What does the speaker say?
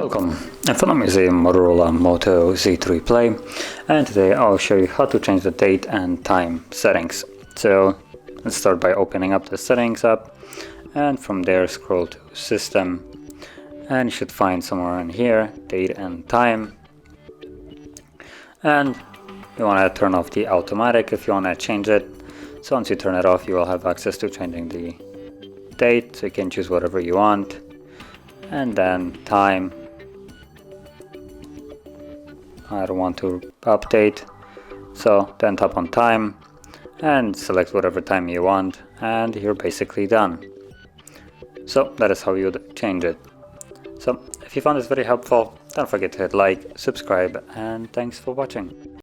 Welcome, follow me is a Motorola Moto Z3 Play, and today I'll show you how to change the date and time settings. So let's start by opening up the settings app, and from there scroll to system, and you should find somewhere in here date and time, and you want to turn off the automatic if you want to change it. So once you turn it off, you will have access to changing the date, so you can choose whatever you want, and then time. I don't want to update, so then tap on time and select whatever time you want, and you're basically done. So that is how you would change it. So if you found this very helpful, don't forget to hit like, subscribe, and thanks for watching.